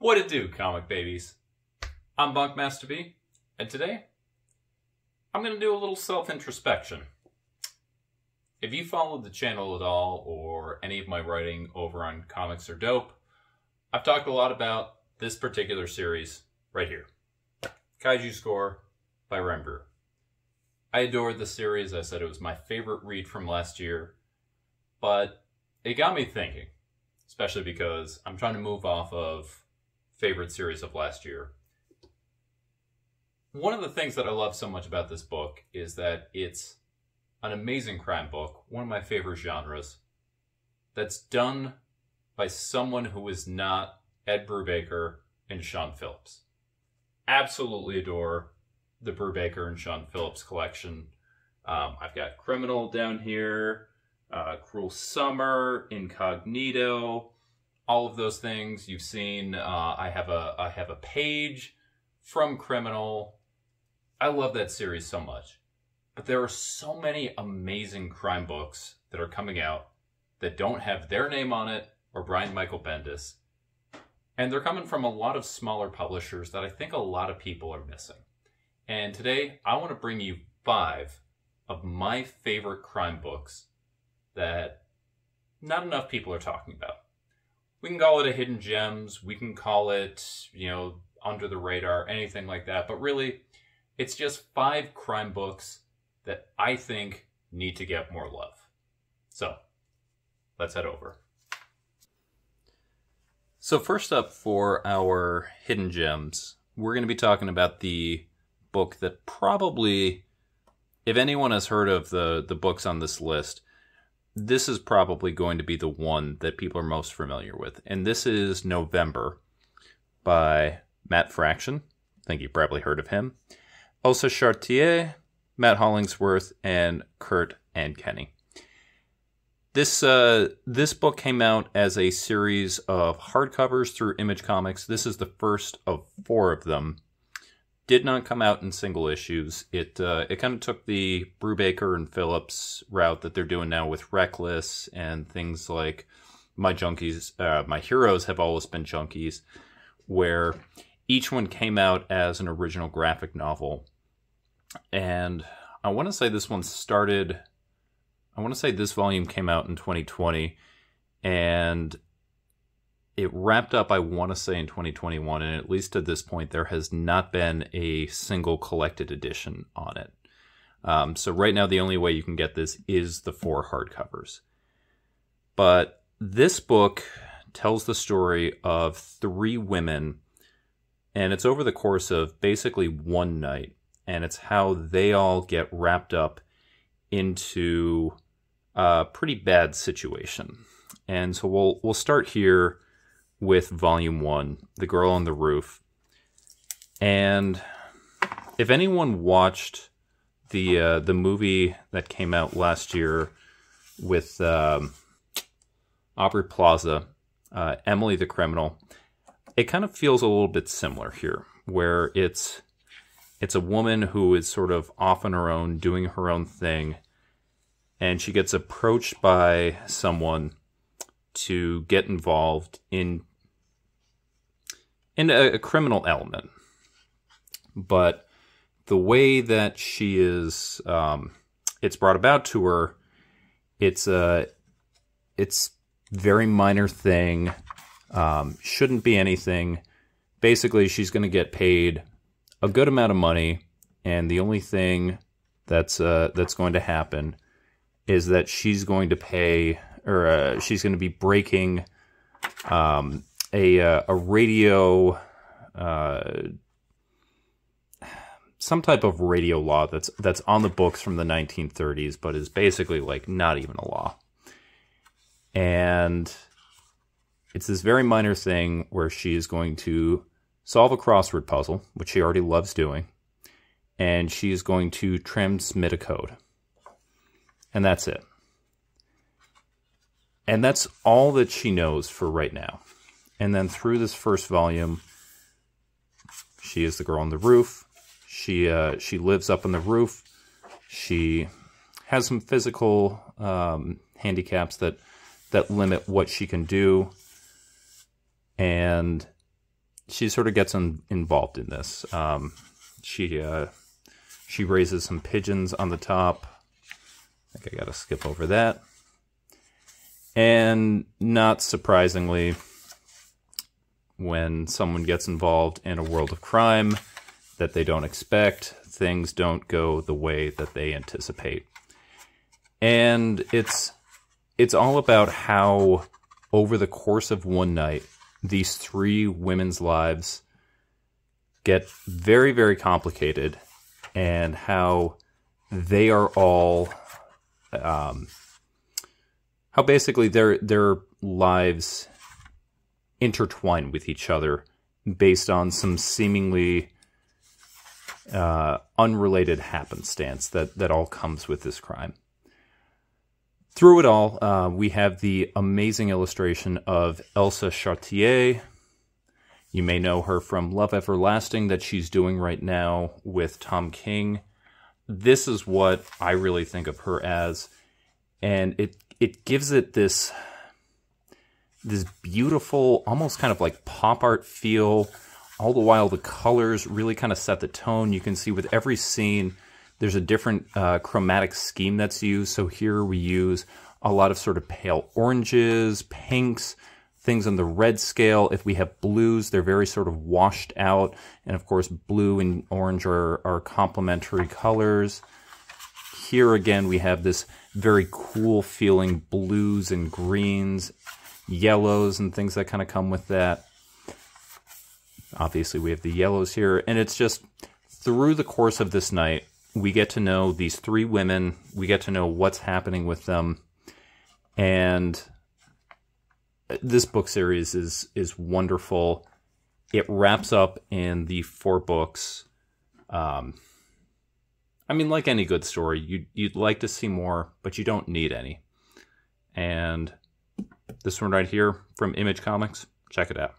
What it do, comic babies? I'm Bunkmaster B, and today I'm going to do a little self-introspection. If you followed the channel at all, or any of my writing over on Comics Are Dope, I've talked a lot about this particular series right here. Kaiju Score by Rember. I adored the series. I said it was my favorite read from last year, but it got me thinking, especially because I'm trying to move off of favorite series of last year. One of the things that I love so much about this book is that it's an amazing crime book, one of my favorite genres, that's done by someone who is not Ed Brubaker and Sean Phillips. Absolutely adore the Brubaker and Sean Phillips collection. I've got Criminal down here, Cruel Summer, Incognito, all of those things you've seen. I have a page from Criminal. I love that series so much. But there are so many amazing crime books that are coming out that don't have their name on it or Brian Michael Bendis. And they're coming from a lot of smaller publishers that I think a lot of people are missing. And today I want to bring you 5 of my favorite crime books that not enough people are talking about. We can call it a hidden gems. We can call it, under the radar, anything like that. But really, it's just 5 crime books that I think need to get more love. So, let's head over. So first up for our hidden gems, we're going to be talking about the book that probably, if anyone has heard of the books on this list, this is probably going to be the one that people are most familiar with. And this is November by Matt Fraction. I think you've probably heard of him. Elsa Charretier, Matt Hollingsworth, and Kurt and Kenny. This book came out as a series of hardcovers through Image Comics. This is the first of 4 of them. Did not come out in single issues. It kind of took the Brubaker and Philips route that they're doing now with Reckless and things like My Heroes Have Always Been Junkies, where each one came out as an original graphic novel. And I want to say this volume came out in 2020, and it wrapped up, I want to say, in 2021, and at least to this point, there has not been a single collected edition on it. So right now, the only way you can get this is the 4 hardcovers. But this book tells the story of 3 women, and it's over the course of basically one night, and it's how they all get wrapped up into a pretty bad situation. And so we'll start here with Volume 1, The Girl on the Roof. And if anyone watched the movie that came out last year with Aubrey Plaza, Emily the Criminal, it kind of feels a little bit similar here, where it's a woman who is sort of off on her own, doing her own thing, and she gets approached by someone to get involved in a criminal element. But the way that she is, it's brought about to her, it's very minor thing, shouldn't be anything. Basically, she's going to get paid a good amount of money, and the only thing that's going to happen is that she's going to pay, or she's going to be breaking a radio, some type of radio law that's on the books from the 1930s, but is basically like not even a law. And it's this very minor thing where she is going to solve a crossword puzzle, which she already loves doing, and she is going to transmit a code. And that's it. And that's all that she knows for right now. And then through this first volume, she is the girl on the roof. She lives up on the roof. She has some physical handicaps that limit what she can do. And she sort of gets involved in this. She raises some pigeons on the top. I think I gotta skip over that. And not surprisingly, when someone gets involved in a world of crime that they don't expect, things don't go the way that they anticipate. And it's all about how, over the course of one night, these three women's lives get very, very complicated, and how they are all, how basically their lives intertwine with each other based on some seemingly unrelated happenstance that all comes with this crime. Through it all, we have the amazing illustration of Elsa Charretier. You may know her from Love Everlasting that she's doing right now with Tom King. This is what I really think of her as, and it gives it this beautiful, almost kind of like pop art feel. All the while, the colors really kind of set the tone. You can see with every scene, there's a different chromatic scheme that's used. So here we use a lot of sort of pale oranges, pinks, things on the red scale. If we have blues, they're very sort of washed out. And of course, blue and orange are complementary colors. Here again, we have this very cool feeling blues and greens, yellows and things that kind of come with that. Obviously, we have the yellows here. And it's just, through the course of this night, we get to know these three women. We get to know what's happening with them. And this book series is wonderful. It wraps up in the 4 books. I mean, like any good story, you'd like to see more, but you don't need any. And this one right here from Image Comics, check it out.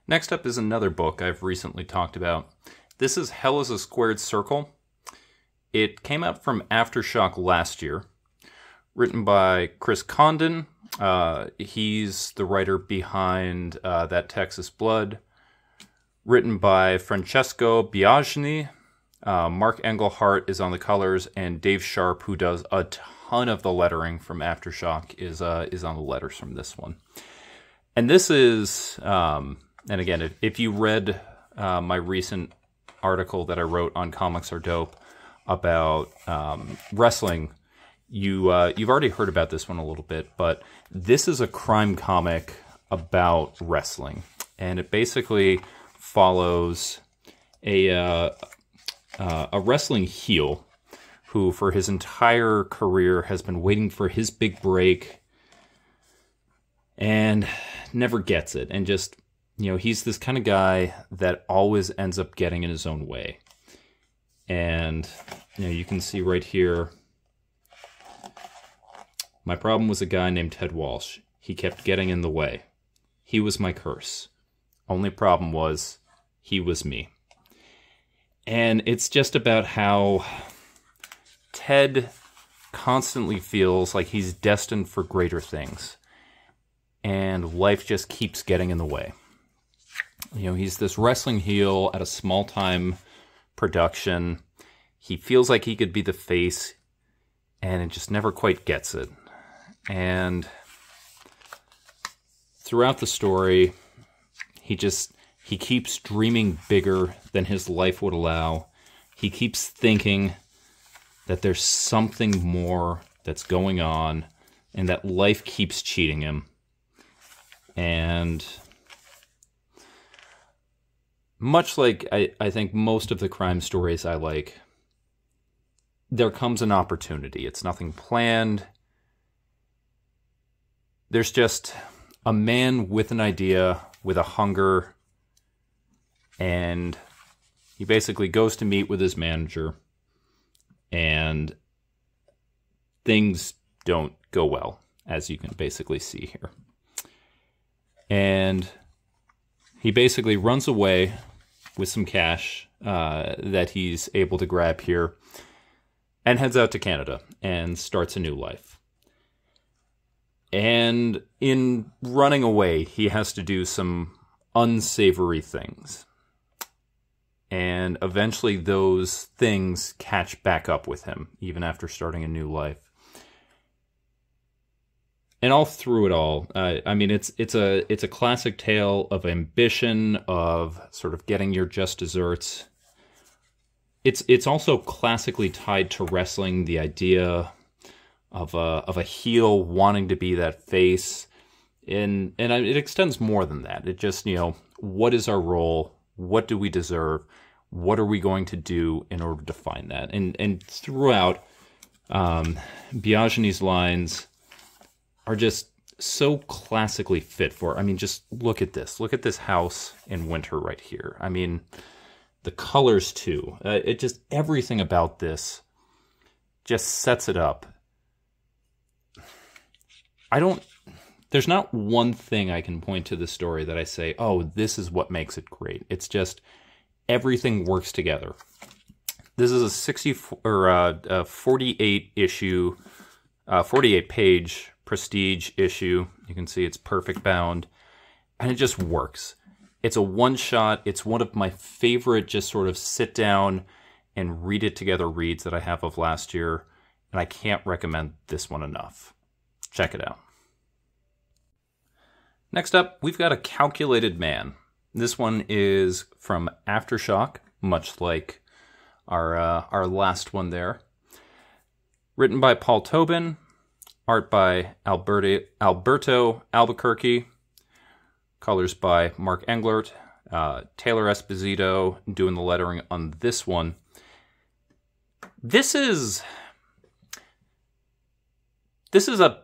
Next up is another book I've recently talked about. This is Hell is a Squared Circle. It came out from Aftershock last year, written by Chris Condon. He's the writer behind That Texas Blood. Written by Francesco Biagini. Mark Engelhardt is on the colors, and Dave Sharp, who does a ton of the lettering from Aftershock, is on the letters from this one. And this is, and again, if you read my recent article that I wrote on Comics Are Dope about wrestling, you've already heard about this one a little bit, but this is a crime comic about wrestling, and it basically follows a wrestling heel who, for his entire career, has been waiting for his big break and never gets it, and just, you know, he's this kind of guy that always ends up getting in his own way. And, you know, you can see right here, my problem was a guy named Ted Walsh. He kept getting in the way. He was my curse. Only problem was, he was me. And it's just about how Ted constantly feels like he's destined for greater things. And life just keeps getting in the way. You know, he's this wrestling heel at a small-time production. He feels like he could be the face, and it just never quite gets it. And throughout the story, he keeps dreaming bigger than his life would allow. He keeps thinking that there's something more that's going on, and that life keeps cheating him. And much like I think most of the crime stories I like, there comes an opportunity. It's nothing planned. There's just a man with an idea, with a hunger, and he basically goes to meet with his manager, and things don't go well, as you can basically see here. And he basically runs away with some cash that he's able to grab here, and heads out to Canada and starts a new life. And in running away, he has to do some unsavory things. And eventually those things catch back up with him, even after starting a new life. And all through it all, I mean, it's a classic tale of ambition, of sort of getting your just desserts. It's also classically tied to wrestling, the idea of a heel wanting to be that face, and it extends more than that. It just, you know, what is our role? What do we deserve? What are we going to do in order to find that? And throughout, Biagini's lines are just so classically fit for. I mean, just look at this. Look at this house in winter right here. I mean, the colors too. It just, everything about this just sets it up. There's not one thing I can point to the story that I say, oh, this is what makes it great. It's just everything works together. This is a 48 issue, 48 page prestige issue. You can see it's perfect bound, and it just works. It's a one shot. It's one of my favorite just sort of sit down and read it together reads that I have of last year, and I can't recommend this one enough. Check it out. Next up, we've got A Calculated Man. This one is from Aftershock, much like our last one there. Written by Paul Tobin, art by Alberto Alburquerque, colors by Mark Englert, Taylor Esposito doing the lettering on this one. This is a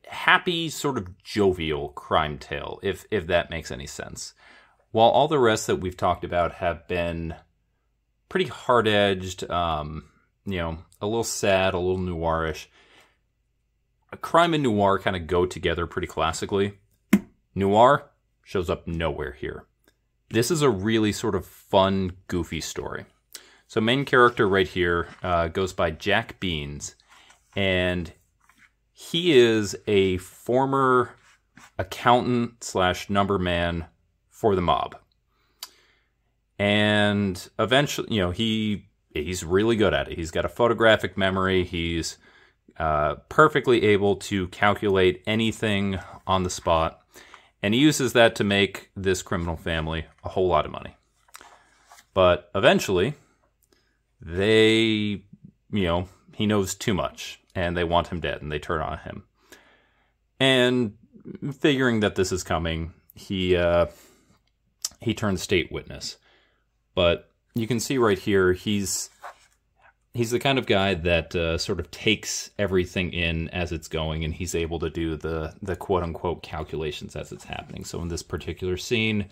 happy, sort of jovial crime tale, if that makes any sense. While all the rest that we've talked about have been pretty hard-edged, you know, a little sad, a little noirish, crime and noir kind of go together pretty classically. Noir shows up nowhere here. This is a really sort of fun, goofy story. So main character right here goes by Jack Beans, and he is a former accountant slash number man for the mob. And eventually, you know, he's really good at it. He's got a photographic memory. He's perfectly able to calculate anything on the spot. And he uses that to make this criminal family a whole lot of money. But eventually, he knows too much, and they want him dead, and they turn on him. And figuring that this is coming, he turns state witness. But you can see right here, he's the kind of guy that sort of takes everything in as it's going, and he's able to do the quote-unquote calculations as it's happening. So in this particular scene,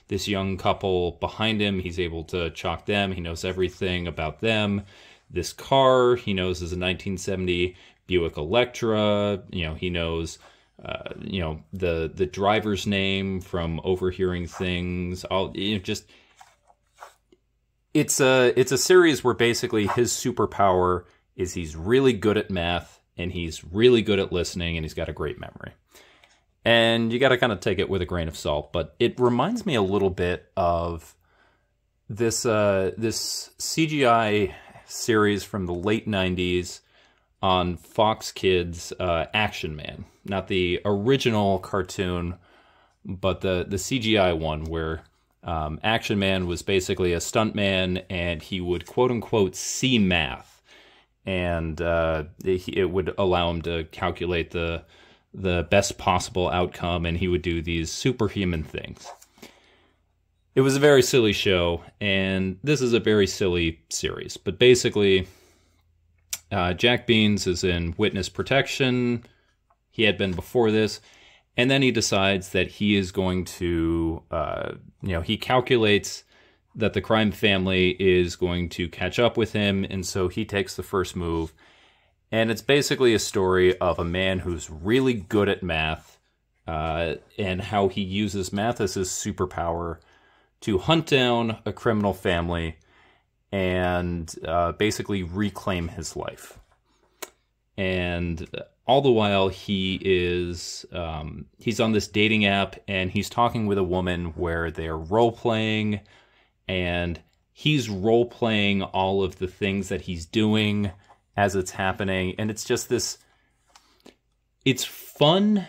this young couple behind him, he's able to chalk them. He knows everything about them. This car, he knows, is a 1970 Buick Electra. You know, he knows, the driver's name from overhearing things. It's a series where basically his superpower is he's really good at math, and he's really good at listening, and he's got a great memory. And you got to kind of take it with a grain of salt, but it reminds me a little bit of this CGI series from the late 90s on Fox Kids, Action Man. Not the original cartoon, but the CGI one where Action Man was basically a stuntman, and he would quote-unquote see math, and it would allow him to calculate the best possible outcome, and he would do these superhuman things. It was a very silly show, and this is a very silly series. But basically, Jack Beans is in witness protection. He had been before this. And then he decides that he is going to, he calculates that the crime family is going to catch up with him. And so he takes the first move. And it's basically a story of a man who's really good at math, and how he uses math as his superpower to hunt down a criminal family and basically reclaim his life. And all the while he's on this dating app, and he's talking with a woman where they're role-playing, and he's role-playing all of the things that he's doing as it's happening. And it's just this... It's fun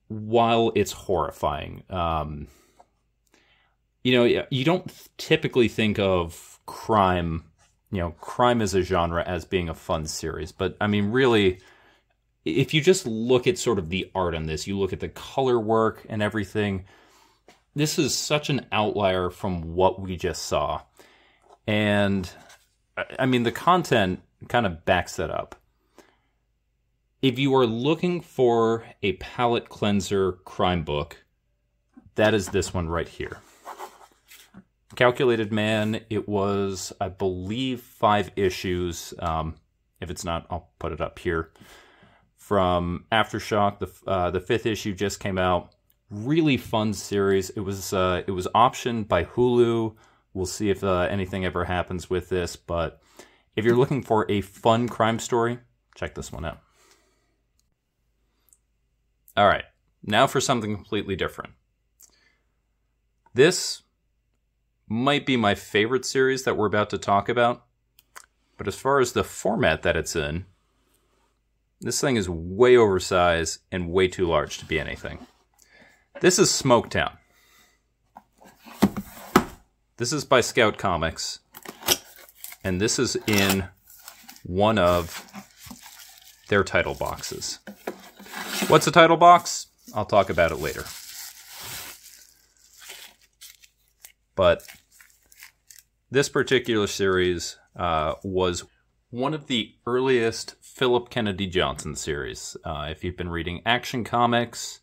while it's horrifying. You don't typically think of crime, crime as a genre as being a fun series. But, I mean, really, if you just look at sort of the art on this, you look at the color work and everything, this is such an outlier from what we just saw. And, I mean, the content kind of backs that up. If you are looking for a palate cleanser crime book, that is this one right here. Calculated Man. It was, I believe, 5 issues. If it's not, I'll put it up here. From Aftershock, the 5th issue just came out. Really fun series. It was optioned by Hulu. We'll see if anything ever happens with this. But if you're looking for a fun crime story, check this one out. All right, now for something completely different. This might be my favorite series that we're about to talk about, but as far as the format that it's in, this thing is way oversized and way too large to be anything. This is Smoketown. This is by Scout Comics, and this is in one of their title boxes. What's a title box? I'll talk about it later. But this particular series was one of the earliest Phillip Kennedy Johnson series. If you've been reading Action Comics,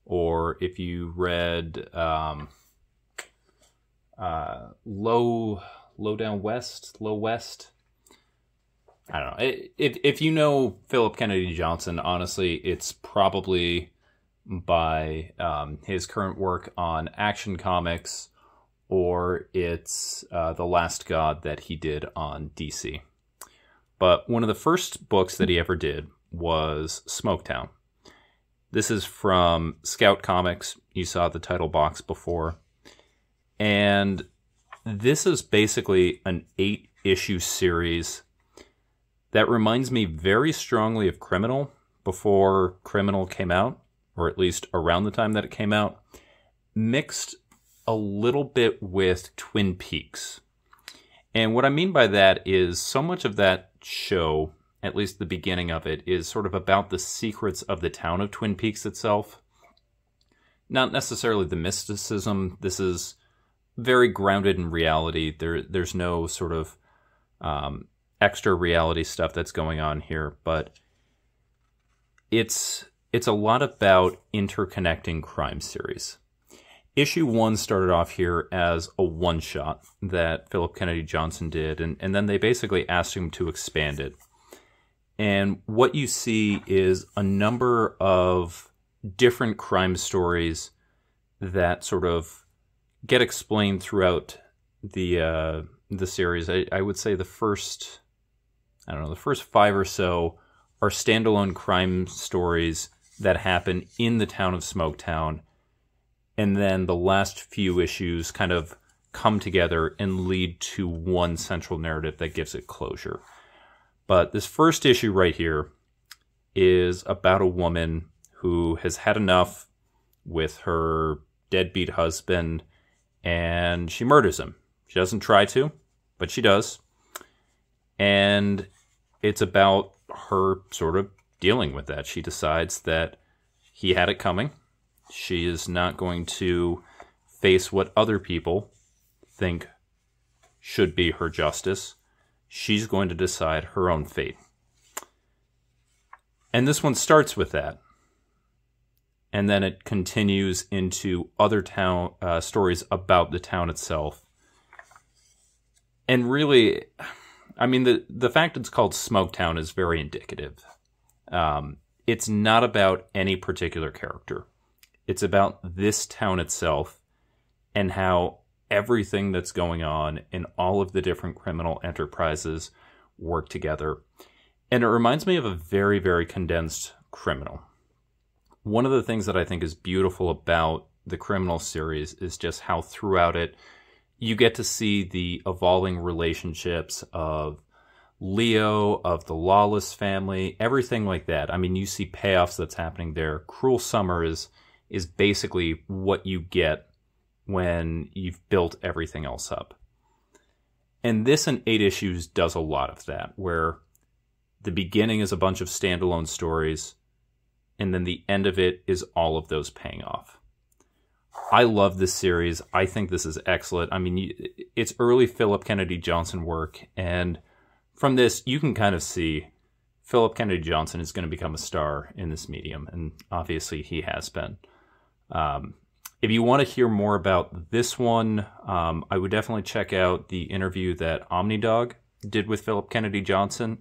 or if you read Low West. I don't know. If you know Phillip Kennedy Johnson, honestly, it's probably by his current work on Action Comics, or it's The Last God that he did on DC. But one of the first books that he ever did was Smoketown. This is from Scout Comics. You saw the title box before. And this is basically an 8-issue series that reminds me very strongly of Criminal before Criminal came out, or at least around the time that it came out, mixed a little bit with Twin Peaks. And what I mean by that is so much of that show, at least the beginning of it, is sort of about the secrets of the town of Twin Peaks itself. Not necessarily the mysticism. This is very grounded in reality. There's no sort of extra reality stuff that's going on here, but it's a lot about interconnecting crime series. Issue 1 started off here as a one-shot that Phillip Kennedy Johnson did, and then they basically asked him to expand it. And what you see is a number of different crime stories that sort of get explained throughout the series. I would say the first 5 or so are standalone crime stories that happen in the town of Smoketown. And then the last few issues kind of come together and lead to one central narrative that gives it closure. But this first issue right here is about a woman who has had enough with her deadbeat husband, and she murders him. She doesn't try to, but she does. And it's about her sort of dealing with that. She decides that he had it coming. She is not going to face what other people think should be her justice. She's going to decide her own fate. And this one starts with that. And then it continues into other town stories about the town itself. And really, I mean, the fact it's called Smoketown is very indicative. It's not about any particular character. It's about this town itself and how everything that's going on in all of the different criminal enterprises work together. And it reminds me of a very, very condensed Criminal. One of the things that I think is beautiful about the Criminal series is just how throughout it you get to see the evolving relationships of Leo, of the Lawless family, everything like that. I mean, you see payoffs that's happening there. Cruel Summer is basically what you get when you've built everything else up. And this in 8 issues does a lot of that, where the beginning is a bunch of standalone stories, and then the end of it is all of those paying off. I love this series. I think this is excellent. I mean, it's early Phillip Kennedy Johnson work, and from this, you can kind of see Phillip Kennedy Johnson is going to become a star in this medium, and obviously he has been. If you want to hear more about this one, I would definitely check out the interview that Omnidog did with Phillip Kennedy Johnson.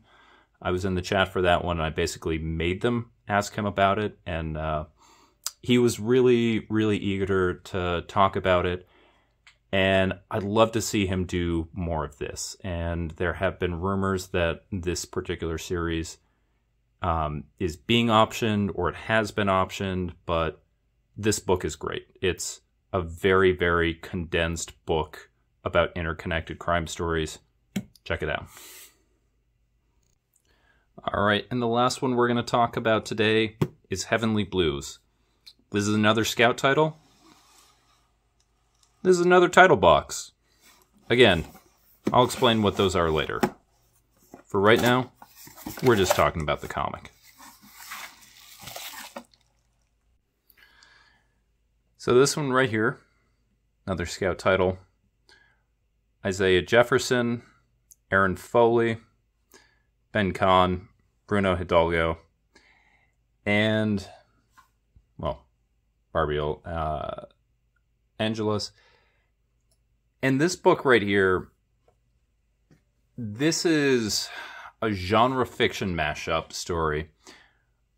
I was in the chat for that one, and I basically made them ask him about it, and he was really, really eager to talk about it, and I'd love to see him do more of this. And there have been rumors that this particular series is being optioned, or it has been optioned, but this book is great. It's a very, very condensed book about interconnected crime stories. Check it out. All right, and the last one we're going to talk about today is Heavenly Blues. This is another Scout title. This is another title box. Again, I'll explain what those are later. For right now, we're just talking about the comic. So this one right here, another Scout title. Isaiah Jefferson, Aaron Foley, Ben Kahn, Bruno Hidalgo, and, well, Barbiel Angelos. And this book right here, this is a genre fiction mashup story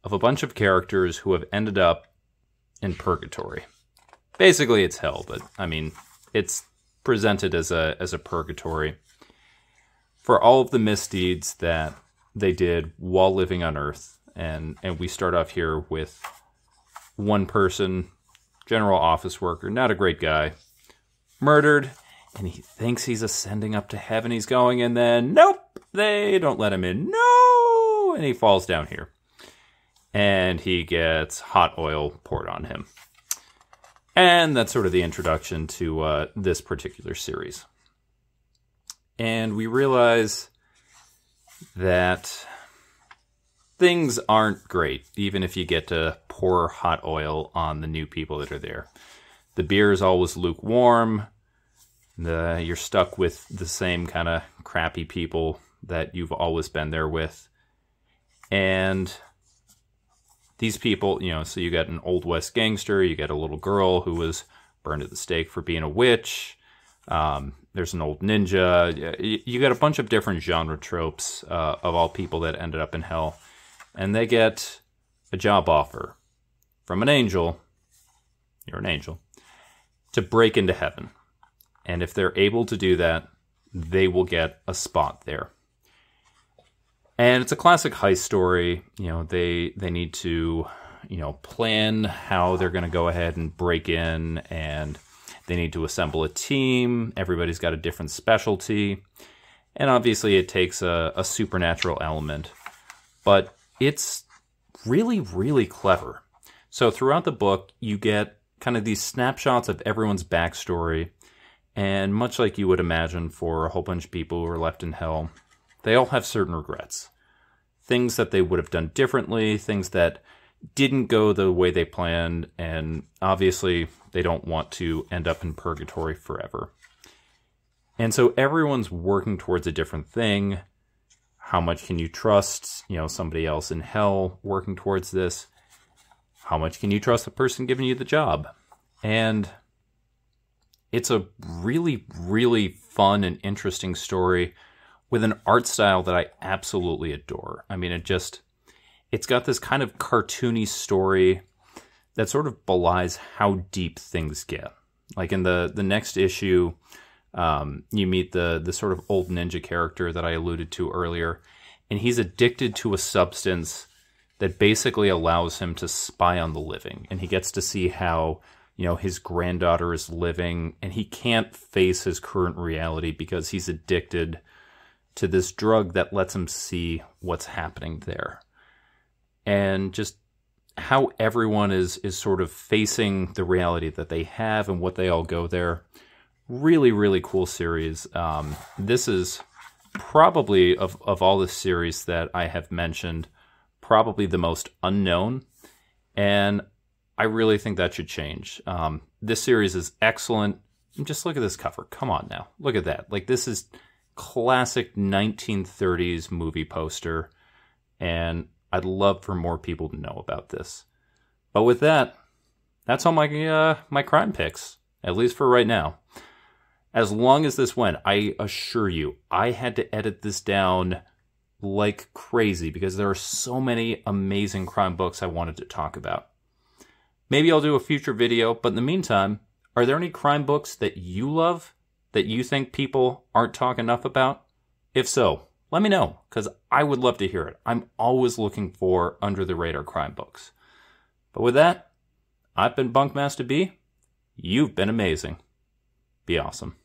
of a bunch of characters who have ended up in purgatory. Basically, it's hell, but, I mean, it's presented as a purgatory for all of the misdeeds that they did while living on Earth. And we start off here with one person, general office worker, not a great guy, murdered, and he thinks he's ascending up to heaven. He's going, and then, nope, they don't let him in. No! And he falls down here. And he gets hot oil poured on him. And that's sort of the introduction to this particular series. And we realize that things aren't great, even if you get to pour hot oil on the new people that are there. The beer is always lukewarm. You're stuck with the same kind of crappy people that you've always been there with. And these people, you know, so you got an Old West gangster, you got a little girl who was burned at the stake for being a witch. There's an old ninja. You got a bunch of different genre tropes of all people that ended up in hell. And they get a job offer from an angel, you're an angel, to break into heaven. And if they're able to do that, they will get a spot there. And it's a classic heist story. You know, they need to, you know, plan how they're going to go ahead and break in, and they need to assemble a team. Everybody's got a different specialty. And obviously it takes a supernatural element. But it's really, really clever. So throughout the book, you get kind of these snapshots of everyone's backstory. And much like you would imagine for a whole bunch of people who are left in hell, they all have certain regrets. Things that they would have done differently, things that didn't go the way they planned, and obviously they don't want to end up in purgatory forever. And so everyone's working towards a different thing. How much can you trust, you know, somebody else in hell working towards this? How much can you trust the person giving you the job? And it's a really, really fun and interesting story with an art style that I absolutely adore. I mean, it's got this kind of cartoony story that sort of belies how deep things get. Like in the next issue, you meet the sort of old ninja character that I alluded to earlier, and he's addicted to a substance that basically allows him to spy on the living. And he gets to see how, you know, his granddaughter is living, and he can't face his current reality because he's addicted to this drug that lets him see what's happening there. And just how everyone is sort of facing the reality that they have and what they all go there. Really, really cool series. This is probably, of all the series that I have mentioned, probably the most unknown, and I really think that should change. This series is excellent. Just look at this cover. Come on now. Look at that. Like, this is classic 1930s movie poster, and I'd love for more people to know about this. But with that, that's all my crime picks, at least for right now. As long as this went, I assure you, I had to edit this down like crazy because there are so many amazing crime books I wanted to talk about. Maybe I'll do a future video, but in the meantime, are there any crime books that you love that you think people aren't talking enough about? If so, let me know, because I would love to hear it. I'm always looking for under-the-radar crime books. But with that, I've been Bunkmaster B. You've been amazing. Be awesome.